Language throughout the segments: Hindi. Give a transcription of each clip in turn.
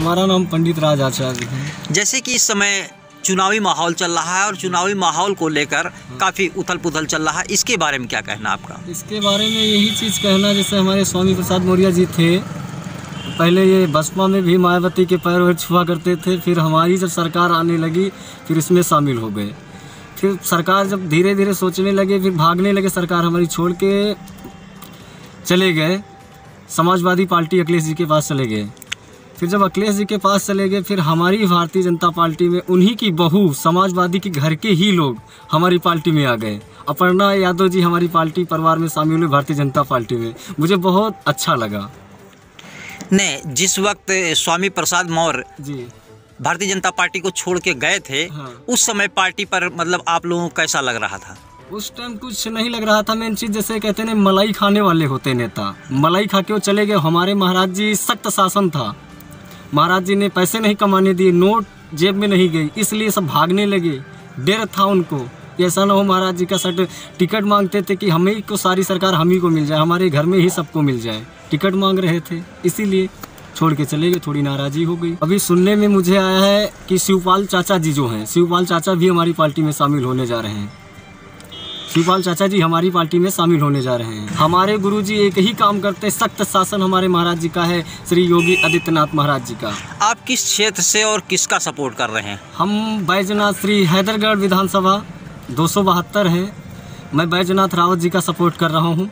हमारा नाम पंडित राज आचार्य है। जैसे कि इस समय चुनावी माहौल चल रहा है और चुनावी माहौल को लेकर काफ़ी उथल पुथल चल रहा है, इसके बारे में क्या कहना आपका? इसके बारे में यही चीज़ कहना, जैसे हमारे स्वामी प्रसाद मौर्य जी थे, पहले ये बसपा में भी मायावती के पैर वैर छुआ करते थे, फिर हमारी जब सरकार आने लगी फिर इसमें शामिल हो गए। फिर सरकार जब धीरे धीरे सोचने लगे, फिर भागने लगे, सरकार हमारी छोड़ के चले गए, समाजवादी पार्टी अखिलेश जी के पास चले गए। फिर जब अखिलेश जी के पास चले गए, फिर हमारी भारतीय जनता पार्टी में उन्हीं की बहू समाजवादी के घर के ही लोग हमारी पार्टी में आ गए। अपर्णा यादव जी हमारी पार्टी परिवार में शामिल हुए भारतीय जनता पार्टी में। मुझे बहुत अच्छा लगा। नहीं, जिस वक्त स्वामी प्रसाद मौर्य जी भारतीय जनता पार्टी को छोड़ के गए थे, हाँ। उस समय पार्टी पर मतलब आप लोगों को कैसा लग रहा था? उस टाइम कुछ नहीं लग रहा था। मेन चीज़ जैसे कहते हैं मलाई खाने वाले होते नेता, मलाई खा के वो चले गए। हमारे महाराज जी सख्त शासन था, महाराज जी ने पैसे नहीं कमाने दिए, नोट जेब में नहीं गई, इसलिए सब भागने लगे। डर था उनको, ऐसा ना हो महाराज जी का सट टिकट मांगते थे कि हमें को सारी सरकार हम ही को मिल जाए, हमारे घर में ही सबको मिल जाए, टिकट मांग रहे थे, इसीलिए छोड़ के चले गए। थोड़ी नाराज़गी हो गई। अभी सुनने में मुझे आया है कि शिवपाल चाचा जी जो हैं, शिवपाल चाचा भी हमारी पार्टी में शामिल होने जा रहे हैं। शिवपाल चाचा जी हमारी पार्टी में शामिल होने जा रहे हैं। हमारे गुरुजी एक ही काम करते हैं, सख्त शासन हमारे महाराज जी का है, श्री योगी आदित्यनाथ महाराज जी का। आप किस क्षेत्र से और किसका सपोर्ट कर रहे हैं? हम बैजनाथ श्री हैदरगढ़ विधानसभा 272 हैं। मैं बैजनाथ रावत जी का सपोर्ट कर रहा हूँ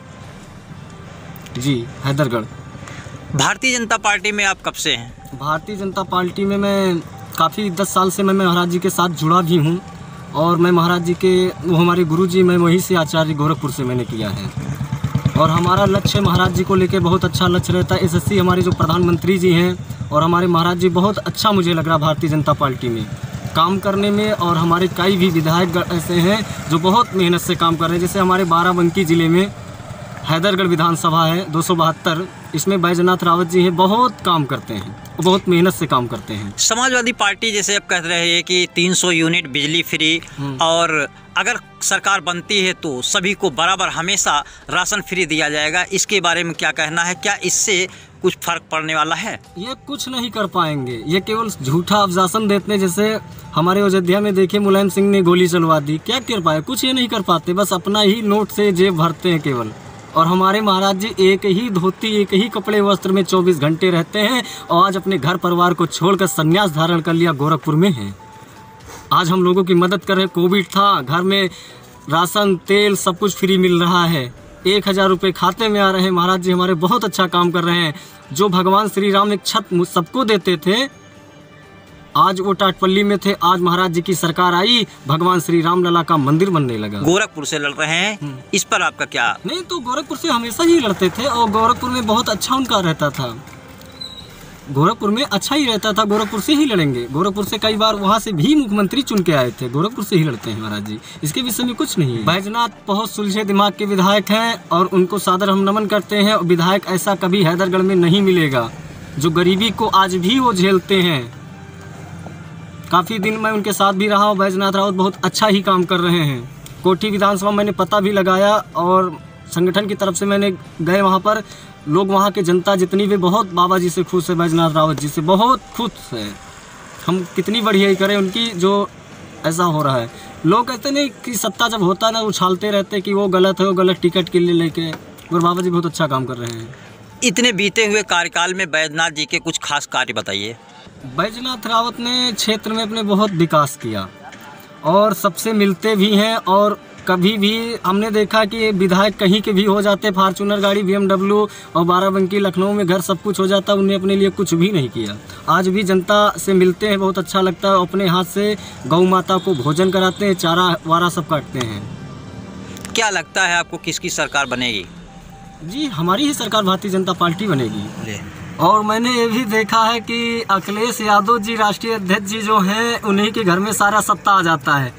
जी, हैदरगढ़। भारतीय जनता पार्टी में आप कब से हैं? भारतीय जनता पार्टी में मैं काफ़ी 10 साल से मैं महाराज जी के साथ जुड़ा भी हूँ, और मैं महाराज जी के, वो हमारे गुरुजी, मैं वहीं से आचार्य गोरखपुर से मैंने किया है। और हमारा लक्ष्य महाराज जी को लेके बहुत अच्छा लक्ष्य रहता है। एसएससी हमारे जो प्रधानमंत्री जी हैं और हमारे महाराज जी, बहुत अच्छा मुझे लग रहा भारतीय जनता पार्टी में काम करने में। और हमारे कई भी विधायक ऐसे हैं जो बहुत मेहनत से काम कर रहे हैं। जैसे हमारे बाराबंकी ज़िले में हैदरगढ़ विधानसभा है 272, इसमें बैजनाथ रावत जी हैं, बहुत काम करते हैं, बहुत मेहनत से काम करते हैं। समाजवादी पार्टी जैसे अब कह रहे हैं कि 300 यूनिट बिजली फ्री, और अगर सरकार बनती है तो सभी को बराबर हमेशा राशन फ्री दिया जाएगा, इसके बारे में क्या कहना है? क्या इससे कुछ फर्क पड़ने वाला है? ये कुछ नहीं कर पाएंगे, ये केवल झूठा आश्वासन देते हैं। जैसे हमारे अयोध्या में देखिए मुलायम सिंह ने गोली चलवा दी, क्या कर पाए? कुछ ये नहीं कर पाते, बस अपना ही नोट से जेब भरते हैं केवल। और हमारे महाराज जी एक ही धोती, एक ही कपड़े वस्त्र में 24 घंटे रहते हैं, और आज अपने घर परिवार को छोड़कर संन्यास धारण कर लिया, गोरखपुर में हैं। आज हम लोगों की मदद कर रहे हैं। कोविड था, घर में राशन तेल सब कुछ फ्री मिल रहा है, 1000 रुपये खाते में आ रहे हैं। महाराज जी हमारे बहुत अच्छा काम कर रहे हैं। जो भगवान श्री राम एक छत सबको देते थे, आज वो टाटपल्ली में थे, आज महाराज जी की सरकार आई, भगवान श्री राम लला का मंदिर बनने लगा। गोरखपुर से लड़ रहे हैं, इस पर आपका क्या? नहीं तो गोरखपुर से हमेशा ही लड़ते थे, और गोरखपुर में बहुत अच्छा उनका रहता था, गोरखपुर में अच्छा ही रहता था, गोरखपुर से ही लड़ेंगे। गोरखपुर से कई बार वहाँ से भी मुख्यमंत्री चुन के आए थे, गोरखपुर से ही लड़ते हैं महाराज जी, इसके विषय में कुछ नहीं है। बैजनाथ बहुत सुलझे दिमाग के विधायक हैं, और उनको सादर हम नमन करते हैं। और विधायक ऐसा कभी हैदरगढ़ में नहीं मिलेगा जो गरीबी को आज भी वो झेलते हैं। काफ़ी दिन मैं उनके साथ भी रहा हूँ। बैजनाथ रावत बहुत अच्छा ही काम कर रहे हैं। कोठी विधानसभा मैंने पता भी लगाया, और संगठन की तरफ से मैंने गए वहाँ पर, लोग वहाँ के जनता जितनी भी बहुत बाबा जी से खुश है, बैजनाथ रावत जी से बहुत खुश है। हम कितनी बढ़िया करें उनकी, जो ऐसा हो रहा है। लोग कहते नहीं कि सत्ता जब होता है ना, उछालते रहते कि वो गलत है, वो गलत, टिकट के लिए लेके, और बाबा जी बहुत अच्छा काम कर रहे हैं। इतने बीते हुए कार्यकाल में बैजनाथ जी के कुछ खास कार्य बताइए। बैजनाथ रावत ने क्षेत्र में अपने बहुत विकास किया, और सबसे मिलते भी हैं। और कभी भी हमने देखा कि विधायक कहीं के भी हो जाते, फार्चूनर गाड़ी, BMW, और बाराबंकी लखनऊ में घर सब कुछ हो जाता, उन्हें अपने लिए कुछ भी नहीं किया। आज भी जनता से मिलते हैं, बहुत अच्छा लगता है। अपने हाथ से गौ माता को भोजन कराते हैं, चारा वारा सब काटते हैं। क्या लगता है आपको किसकी सरकार बनेगी? जी हमारी ही सरकार भारतीय जनता पार्टी बनेगी। और मैंने ये भी देखा है कि अखिलेश यादव जी राष्ट्रीय अध्यक्ष जी जो हैं, उन्हीं के घर में सारा सत्ता आ जाता है।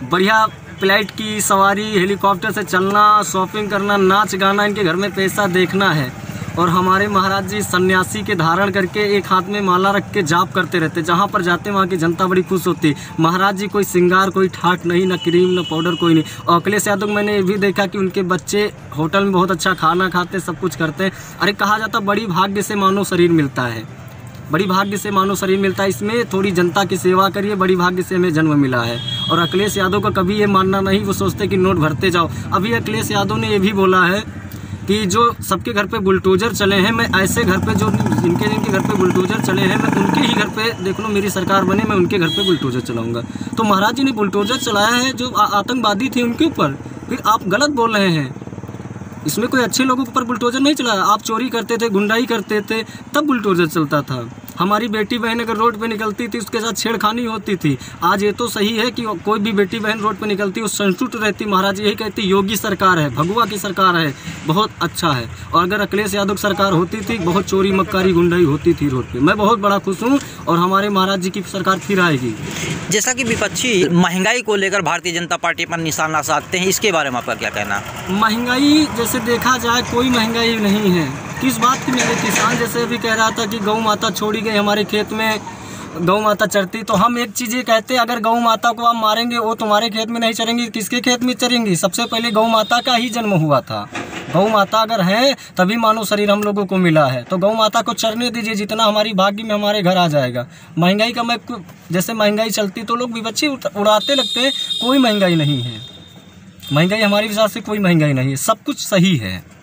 बढ़िया फ्लाइट की सवारी, हेलीकॉप्टर से चलना, शॉपिंग करना, नाच गाना, इनके घर में पैसा देखना है। और हमारे महाराज जी सन्यासी के धारण करके एक हाथ में माला रख के जाप करते रहते, जहाँ पर जाते वहाँ की जनता बड़ी खुश होती। महाराज जी कोई श्रृंगार, कोई ठाठ नहीं, न क्रीम न पाउडर, कोई नहीं। और अखिलेश यादव मैंने ये भी देखा कि उनके बच्चे होटल में बहुत अच्छा खाना खाते, सब कुछ करते हैं। अरे कहा जाता बड़ी भाग्य से मानव शरीर मिलता है, बड़ी भाग्य से मानव शरीर मिलता है, इसमें थोड़ी जनता की सेवा करिए, बड़ी भाग्य से हमें जन्म मिला है। और अखिलेश यादव का कभी ये मानना नहीं, वो सोचते कि नोट भरते जाओ। अभी अखिलेश यादव ने ये भी बोला है कि जो सबके घर पे बुलडोजर चले हैं, मैं ऐसे घर पे जो जिनके घर पे बुलडोजर चले हैं, मैं उनके ही घर पे, देख लो मेरी सरकार बने, मैं उनके घर पे बुलडोजर चलाऊंगा। तो महाराज जी ने बुलडोजर चलाया है जो आतंकवादी थे उनके ऊपर, फिर आप गलत बोल रहे हैं। इसमें कोई अच्छे लोगों के ऊपर बुलडोजर नहीं चलाया। आप चोरी करते थे, गुंडाई करते थे, तब बुलडोजर चलता था। हमारी बेटी बहन अगर रोड पे निकलती थी उसके साथ छेड़खानी होती थी। आज ये तो सही है कि कोई भी बेटी बहन रोड पे निकलती वो संतुष्ट रहती, महाराज यही कहती योगी सरकार है, भगवा की सरकार है, बहुत अच्छा है। और अगर अखिलेश यादव सरकार होती थी, बहुत चोरी मक्कारी गुंडाई होती थी रोड पे। मैं बहुत बड़ा खुश हूँ और हमारे महाराज जी की सरकार फिर आएगी। जैसा कि विपक्षी महंगाई को लेकर भारतीय जनता पार्टी पर निशाना साधते हैं, इसके बारे में आपका क्या कहना है? महंगाई जैसे देखा जाए कोई महंगाई नहीं है। किस बात की? मेरे किसान जैसे अभी कह रहा था कि गौ माता छोड़ी गई हमारे खेत में, गौ माता चरती, तो हम एक चीज़ ये कहते, अगर गौ माता को आप मारेंगे वो तुम्हारे खेत में नहीं चरेंगी, किसके खेत में चरेंगी? सबसे पहले गौ माता का ही जन्म हुआ था। गौ माता अगर है तभी मानव शरीर हम लोगों को मिला है, तो गौ माता को चरने दीजिए, जितना हमारी भाग्य में हमारे घर आ जाएगा। महंगाई का मैं जैसे महंगाई चलती तो लोग विपक्षी उड़ाते लगते, कोई महंगाई नहीं है। महंगाई हमारे हिसाब से कोई महंगाई नहीं है, सब कुछ सही है।